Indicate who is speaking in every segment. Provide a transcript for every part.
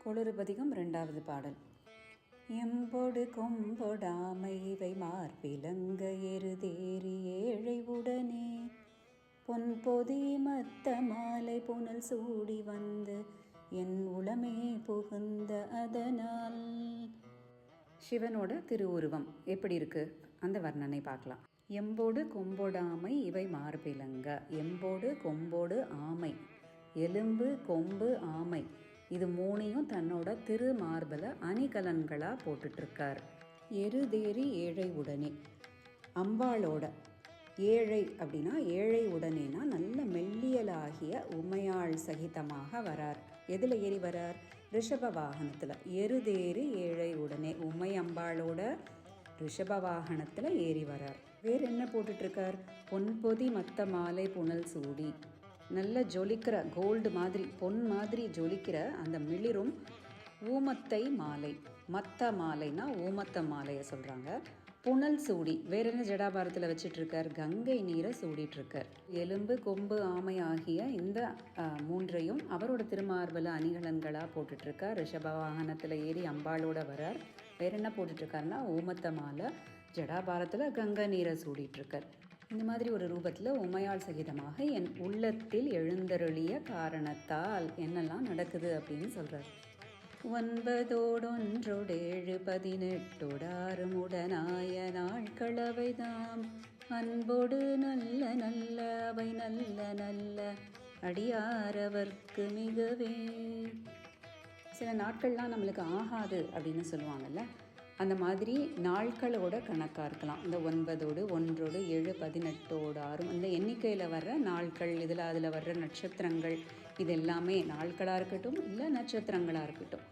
Speaker 1: கொளுறுபதிகம் 2வது பாடல். எம்பொடு கொம்பொடாமை இவை மார்பிலங்க எருதேறி ஏழை உடனே பொன்பொதி மத்த மாலை புனல் சூடி வந்து என் உளமே புகுந்த அதனால். சிவனோட திருவுருவம் எப்படி இருக்கு அந்த வர்ணனை பார்க்கலாம். எம்போடு கொம்பொடாமை இவை மார்பிலங்க. எம்போடு கொம்போடு ஆமை, எலும்பு கொம்பு ஆமை, இது மூணையும் தன்னோட திரு மார்பில் அணிகலன்களாக போட்டுட்ருக்கார். எருதேறி ஏழை உடனே, அம்பாளோட ஏழை அப்படின்னா ஏழை உடனேனா நல்ல மெல்லியலாகிய உமையாள் சகிதமாக வரார். எதில் ஏறி வரார்? ரிஷப வாகனத்தில். எருதேறி ஏழை உடனே உமை அம்பாளோட ரிஷப வாகனத்தில் ஏறி வரார். வேறு என்ன போட்டுட்ருக்கார்? பொன்பொதி மத்த மாலை புனல் சூடி, நல்ல ஜொலிக்கிற கோல்டு மாதிரி பொன் மாதிரி ஜொலிக்கிற அந்த மிளிரும் ஊமத்தை மாலை. மத்த மாலைனா ஊமத்த மாலையை சொல்கிறாங்க. புனல் சூடி, வேற என்ன ஜடாபாரத்தில் வச்சிட்ருக்கார்? கங்கை நீரை சூடிட்டுருக்கார். எலும்பு கொம்பு ஆமை ஆகிய இந்த மூன்றையும் அவரோட திருமார்பல அணிகலன்களாக போட்டுட்ருக்கார். ரிஷப வாகனத்தில் ஏறி அம்பாளோட வரார். வேற என்ன போட்டுட்ருக்காருன்னா ஊமத்த மாலை, ஜடாபாரத்தில் கங்கை நீரை சூடிட்டுருக்கார். இந்த மாதிரி ஒரு ரூபத்தில் உமையாள் சகிதமாக என் உள்ளத்தில் எழுந்தருளிய காரணத்தால் என்னெல்லாம் நடக்குது அப்படின்னு சொல்கிறார். 9 உடனாய நாட்களவைதாம் அன்போடு நல்ல நல்ல அவை நல்ல நல்ல அடியாரவர்க்கு மிகவே. சில நாட்கள்லாம் நம்மளுக்கு ஆகாது அப்படின்னு சொல்லுவாங்கல்ல, அந்த மாதிரி நாட்களோட கணக்காக இருக்கலாம். இந்த 9 1 7 18 6 அந்த எண்ணிக்கையில் வர்ற நாட்கள், அதில் வர்ற நட்சத்திரங்கள், இது எல்லாமே நாட்களாக இருக்கட்டும் இல்லை நட்சத்திரங்களாக இருக்கட்டும்,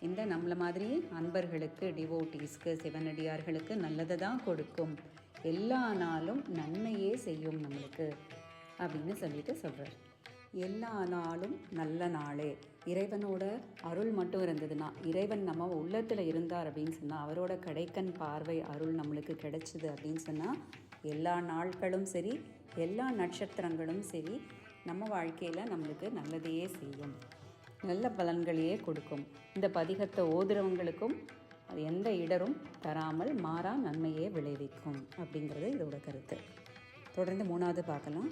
Speaker 1: இந்த நம்மளை மாதிரி அன்பர்களுக்கு, டிவோட்டீஸ்க்கு, சிவனடியார்களுக்கு நல்லதை தான் கொடுக்கும். எல்லா நாளும் நன்மையே செய்யும் நம்மளுக்கு அப்படின்னு சொல்லிட்டு சொல்கிறார். எல்லா நாளும் நல்ல நாளே. இறைவனோட அருள் மட்டும் இருந்ததுன்னா, இறைவன் நம்ம உள்ளத்தில் இருந்தார் அப்படின்னு சொன்னால், அவரோட கடைக்கண் பார்வை அருள் நம்மளுக்கு கிடைச்சிது அப்படின்னு சொன்னால், எல்லா நாட்களும் சரி, எல்லா நட்சத்திரங்களும் சரி, நம்ம வாழ்க்கையில் நம்மளுக்கு நல்லதையே செய்யும், நல்ல பலன்களையே கொடுக்கும். இந்த பதிகத்தை ஓதுறவங்களுக்கும் அது எந்த இடரும் தராமல் மாறா நன்மையே விளைவிக்கும் அப்படிங்கிறது இதோட கருத்து. தொடர்ந்து 3வது பார்க்கலாம்.